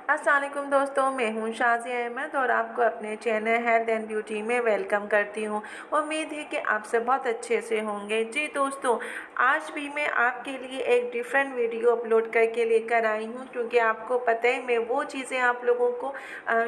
अस्सलाम वालेकुम दोस्तों, मैं हूं शाज़िया अहमद और आपको अपने चैनल हेल्थ एंड ब्यूटी में वेलकम करती हूं। उम्मीद है कि आप सब बहुत अच्छे से होंगे। जी दोस्तों, आज भी मैं आपके लिए एक डिफरेंट वीडियो अपलोड करके लेकर आई हूं, क्योंकि आपको पता है मैं वो चीज़ें आप लोगों को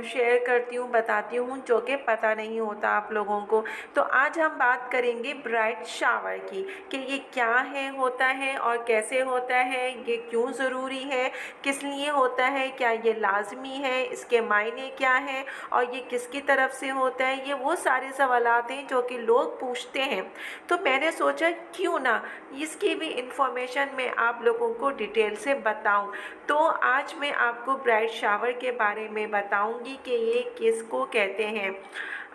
शेयर करती हूं, बताती हूं जो कि पता नहीं होता आप लोगों को। तो आज हम बात करेंगे ब्राइड शावर की कि ये क्या है, होता है और कैसे होता है, ये क्यों ज़रूरी है, किस लिए होता है, क्या ये लाजमी है, इसके मायने क्या हैं और ये किसकी तरफ से होता है, ये वो सारे सवालात हैं जो कि लोग पूछते हैं। तो मैंने सोचा क्यों ना इसकी भी इंफॉर्मेशन मैं आप लोगों को डिटेल से बताऊं। तो आज मैं आपको ब्राइड शावर के बारे में बताऊंगी कि ये किसको कहते हैं।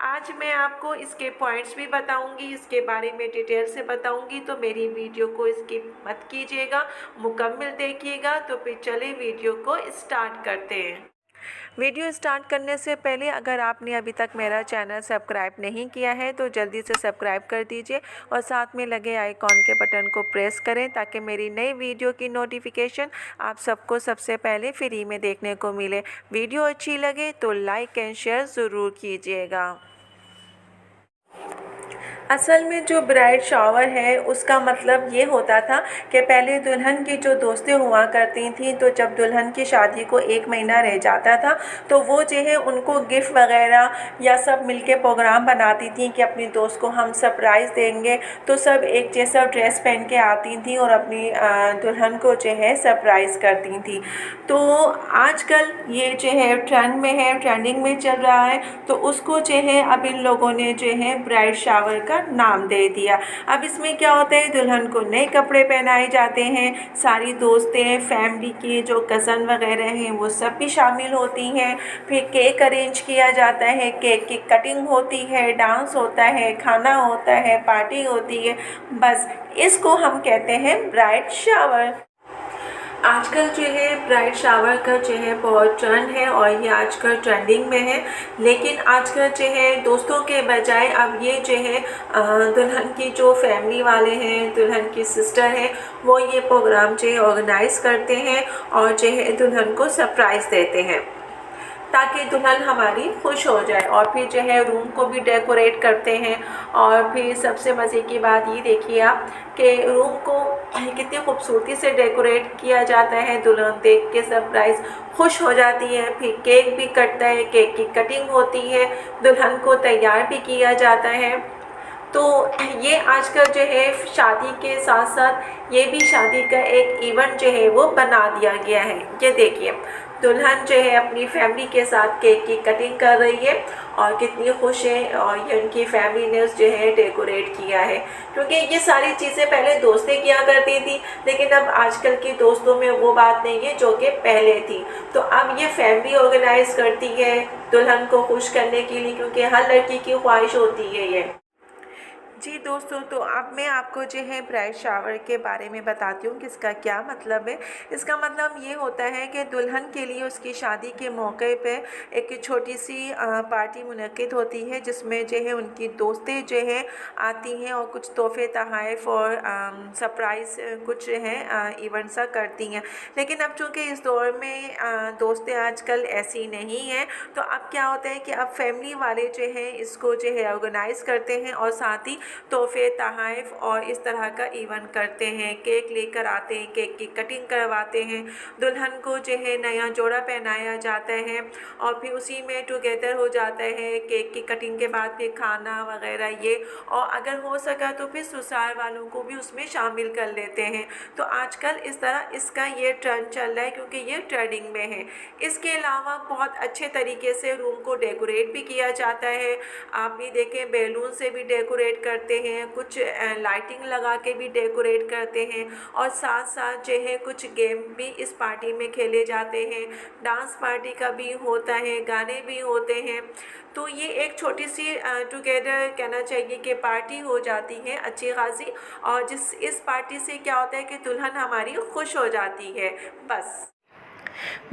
आज मैं आपको इसके पॉइंट्स भी बताऊंगी, इसके बारे में डिटेल से बताऊंगी, तो मेरी वीडियो को स्किप मत कीजिएगा, मुकम्मल देखिएगा। तो फिर चले वीडियो को स्टार्ट करते हैं। वीडियो स्टार्ट करने से पहले अगर आपने अभी तक मेरा चैनल सब्सक्राइब नहीं किया है तो जल्दी से सब्सक्राइब कर दीजिए और साथ में लगे आइकॉन के बटन को प्रेस करें ताकि मेरी नई वीडियो की नोटिफिकेशन आप सबको सबसे पहले फ्री में देखने को मिले। वीडियो अच्छी लगे तो लाइक एंड शेयर ज़रूर कीजिएगा। असल में जो ब्राइड शावर है उसका मतलब ये होता था कि पहले दुल्हन की जो दोस्तें हुआ करती थीं, तो जब दुल्हन की शादी को 1 महीना रह जाता था तो वो जो है उनको गिफ्ट वगैरह या सब मिलके प्रोग्राम बनाती थी कि अपनी दोस्त को हम सरप्राइज़ देंगे। तो सब एक जैसा ड्रेस पहन के आती थी और अपनी दुल्हन को जो है सरप्राइज़ करती थी। तो आजकल ये जो है ट्रेंड में है, ट्रेंडिंग में चल रहा है, तो उसको जो है अब इन लोगों ने जो है ब्राइड शावर का नाम दे दिया। अब इसमें क्या होता है, दुल्हन को नए कपड़े पहनाए जाते हैं, सारी दोस्तें, फैमिली के जो कज़न वगैरह हैं वो सब भी शामिल होती हैं। फिर केक अरेंज किया जाता है, केक की कटिंग होती है, डांस होता है, खाना होता है, पार्टी होती है। बस इसको हम कहते हैं ब्राइड शावर। आजकल जो है ब्राइड शावर का जो है बहुत ट्रेंड है और ये आजकल ट्रेंडिंग में है। लेकिन आजकल जो है दोस्तों के बजाय अब ये जो है दुल्हन की जो फैमिली वाले हैं, दुल्हन की सिस्टर हैं, वो ये प्रोग्राम जो है ऑर्गेनाइज़ करते हैं और जो है दुल्हन को सरप्राइज़ देते हैं ताकि दुल्हन हमारी खुश हो जाए। और फिर जो है रूम को भी डेकोरेट करते हैं। और फिर सबसे मज़े की बात ये देखिए आप कि रूम को कितनी खूबसूरती से डेकोरेट किया जाता है। दुल्हन देख के सरप्राइज़ खुश हो जाती है। फिर केक भी कटता है, केक की कटिंग होती है, दुल्हन को तैयार भी किया जाता है। तो ये आजकल जो है शादी के साथ साथ ये भी शादी का एक इवेंट जो है वो बना दिया गया है। ये देखिए दुल्हन जो है अपनी फैमिली के साथ केक की कटिंग कर रही है और कितनी खुश है। और ये उनकी फैमिली ने जो है डेकोरेट किया है, क्योंकि ये सारी चीज़ें पहले दोस्तें किया करती थी, लेकिन अब आजकल की दोस्तों में वो बात नहीं है जो कि पहले थी। तो अब ये फैमिली ऑर्गेनाइज करती है दुल्हन को खुश करने के लिए, क्योंकि हर लड़की की ख्वाहिश होती है ये। जी दोस्तों, तो अब मैं आपको जो है ब्राइड शावर के बारे में बताती हूँ कि इसका क्या मतलब है। इसका मतलब ये होता है कि दुल्हन के लिए उसकी शादी के मौके पे एक छोटी सी पार्टी मुनक्किद होती है, जिसमें जो है उनकी दोस्तें जो है आती हैं और कुछ तोहफे तोहफ़ और सरप्राइज़ कुछ हैं इवेंट सा करती हैं। लेकिन अब चूँकि इस दौर में दोस्तें आजकल ऐसी नहीं हैं, तो अब क्या होता है कि अब फैमिली वाले जो हैं इसको जो है ऑर्गेनाइज़ करते हैं और साथ ही तोहफे तोहफ़ और इस तरह का इवेंट करते हैं। केक लेकर आते हैं, केक की कटिंग करवाते हैं, दुल्हन को जो है नया जोड़ा पहनाया जाता है और फिर उसी में टुगेदर हो जाता है। केक की कटिंग के बाद फिर खाना वगैरह ये, और अगर हो सका तो फिर ससुराल वालों को भी उसमें शामिल कर लेते हैं। तो आजकल इस तरह इसका ये ट्रेंड चल रहा है, क्योंकि ये ट्रेंडिंग में है। इसके अलावा बहुत अच्छे तरीके से रूम को डेकोरेट भी किया जाता है। आप भी देखें बैलून से भी डेकोरेट करते हैं, कुछ लाइटिंग लगा के भी डेकोरेट करते हैं और साथ साथ जो है कुछ गेम भी इस पार्टी में खेले जाते हैं। डांस पार्टी का भी होता है, गाने भी होते हैं। तो ये एक छोटी सी टुगेदर कहना चाहिए कि पार्टी हो जाती है अच्छी खासी, और इस पार्टी से क्या होता है कि दुल्हन हमारी खुश हो जाती है। बस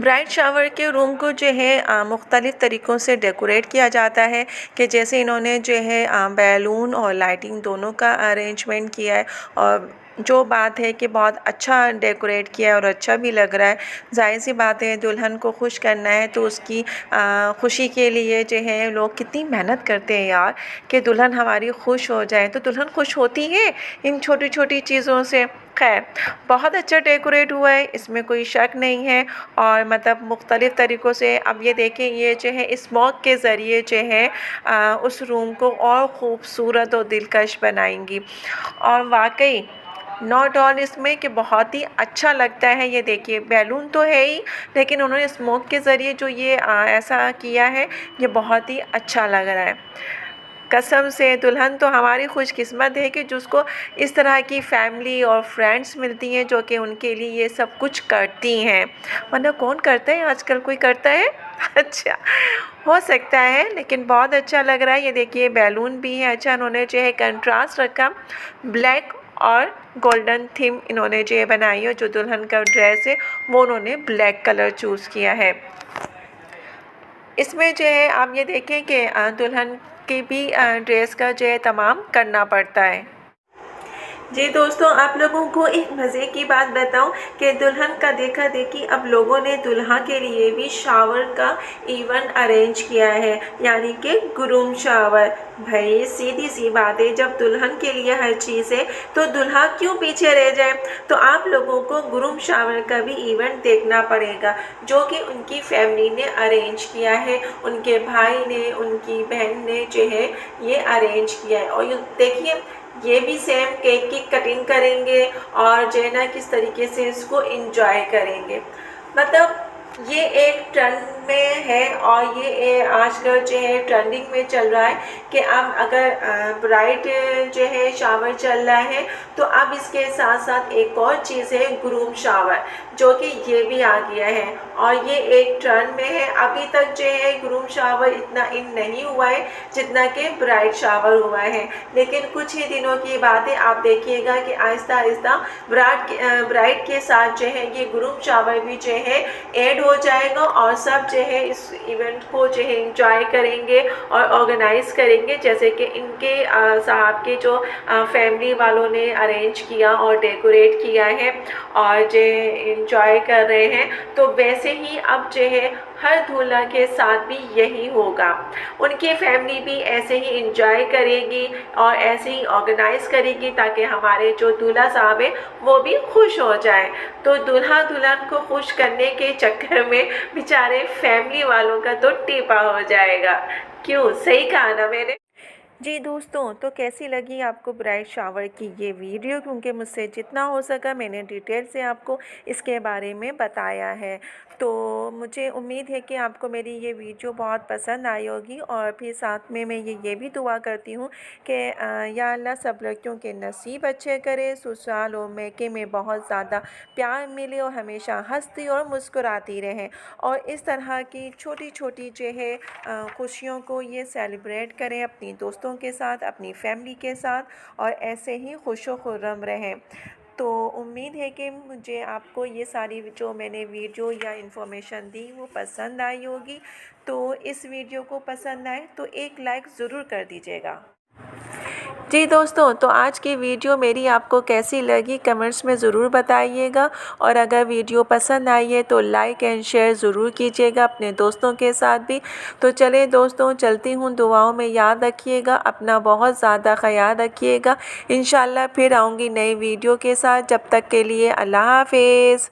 ब्राइड शावर के रूम को जो है मुख्तलिफ़ तरीक़ों से डेकोरेट किया जाता है कि जैसे इन्होंने जो है बैलून और लाइटिंग दोनों का अरेंजमेंट किया है और जो बात है कि बहुत अच्छा डेकोरेट किया है और अच्छा भी लग रहा है। ज़ाहिर-सी बात है दुल्हन को खुश करना है तो उसकी खुशी के लिए जो है लोग कितनी मेहनत करते हैं यार कि दुल्हन हमारी खुश हो जाए। तो दुल्हन खुश होती है इन छोटी-छोटी चीज़ों से। ख़ैर बहुत अच्छा डेकोरेट हुआ है, इसमें कोई शक नहीं है। और मतलब मुख्तलिफ़ तरीक़ों से अब ये देखें, ये जो है स्मोक के ज़रिए जो है उस रूम को और ख़ूबसूरत और दिलकश बनाएँगी। और वाक़ई नॉट ऑल इसमें कि बहुत ही अच्छा लगता है। ये देखिए बैलून तो है ही, लेकिन उन्होंने स्मोक के ज़रिए जो ये ऐसा किया है, ये बहुत ही अच्छा लग रहा है। कसम से दुल्हन तो हमारी खुशकिस्मत है कि जिसको इस तरह की फैमिली और फ्रेंड्स मिलती हैं जो कि उनके लिए ये सब कुछ करती हैं। वरना कौन करता है आजकल, कोई करता है? अच्छा, हो सकता है, लेकिन बहुत अच्छा लग रहा है। ये देखिए बैलून भी है, अच्छा उन्होंने जो है कंट्रास्ट रखा, ब्लैक और गोल्डन थीम इन्होंने जो है बनाई है। जो दुल्हन का ड्रेस है वो उन्होंने ब्लैक कलर चूज़ किया है। इसमें जो है आप ये देखें कि दुल्हन की भी ड्रेस का जो है तमाम करना पड़ता है। जी दोस्तों, आप लोगों को एक मज़े की बात बताऊं कि दुल्हन का देखा देखी अब लोगों ने दुल्हा के लिए भी शावर का इवेंट अरेंज किया है, यानी कि ग्रूम शावर। भाई सीधी सी बात है, जब दुल्हन के लिए हर चीज़ है तो दुल्हा क्यों पीछे रह जाए। तो आप लोगों को ग्रूम शावर का भी इवेंट देखना पड़ेगा, जो कि उनकी फैमिली ने अरेंज किया है, उनके भाई ने, उनकी बहन ने जो है ये अरेंज किया है। और ये देखिए, ये भी सेम केक की कटिंग करेंगे और जो है ना किस तरीके से इसको एंजॉय करेंगे। मतलब ये एक ट्रेंड में है और ये आजकल जो है ट्रेंडिंग में चल रहा है कि अब अगर ब्राइड जो है शावर चल रहा है तो अब इसके साथ साथ एक और चीज़ है ग्रूम शावर, जो कि ये भी आ गया है और ये एक ट्रेंड में है। अभी तक जो है ग्रूम शावर इतना इन नहीं हुआ है जितना कि ब्राइड शावर हुआ है, लेकिन कुछ ही दिनों की बात है, आप देखिएगा कि आहिस्ता आहिस्ता ब्राइड के साथ जो है ये ग्रूम शावर भी जो है ऐड हो जाएगा और सब जो है इस इवेंट को जो है इंजॉय करेंगे और ऑर्गेनाइज़ करेंगे, जैसे कि इनके साहब के जो फैमिली वालों ने अरेंज किया और डेकोरेट किया है और जो इंजॉय कर रहे हैं। तो वैसे ही अब जो है हर दूल्हा के साथ भी यही होगा, उनकी फैमिली भी ऐसे ही इंजॉय करेगी और ऐसे ही ऑर्गेनाइज़ करेगी ताकि हमारे जो दूल्हा साहब है वो भी खुश हो जाए। तो दूल्हा दुल्हन को खुश करने के चक्कर में बेचारे फैमिली वालों का तो टीपा हो जाएगा। क्यों, सही कहा ना मैंने? जी दोस्तों, तो कैसी लगी आपको ब्राइड शावर की ये वीडियो, क्योंकि मुझसे जितना हो सका मैंने डिटेल से आपको इसके बारे में बताया है। तो मुझे उम्मीद है कि आपको मेरी ये वीडियो बहुत पसंद आई होगी और फिर साथ में मैं ये भी दुआ करती हूँ कि या अल्लाह सब लड़कियों के नसीब अच्छे करे, ससुराल और मैके में बहुत ज़्यादा प्यार मिले और हमेशा हंसती और मुस्कुराती रहें और इस तरह की छोटी छोटी जो है खुशियों को ये सेलिब्रेट करें अपनी दोस्तों के साथ, अपनी फैमिली के साथ और ऐसे ही खुशो खुर्रम रहें। तो उम्मीद है कि मुझे आपको ये सारी जो मैंने वीडियो या इन्फॉर्मेशन दी वो पसंद आई होगी। तो इस वीडियो को पसंद आए तो एक लाइक ज़रूर कर दीजिएगा। जी दोस्तों, तो आज की वीडियो मेरी आपको कैसी लगी कमेंट्स में ज़रूर बताइएगा और अगर वीडियो पसंद आई है तो लाइक एंड शेयर ज़रूर कीजिएगा अपने दोस्तों के साथ भी। तो चलें दोस्तों, चलती हूँ, दुआओं में याद रखिएगा, अपना बहुत ज़्यादा ख्याल रखिएगा। इंशाल्लाह फिर आऊँगी नई वीडियो के साथ, जब तक के लिए अल्लाह हाफ़िज़।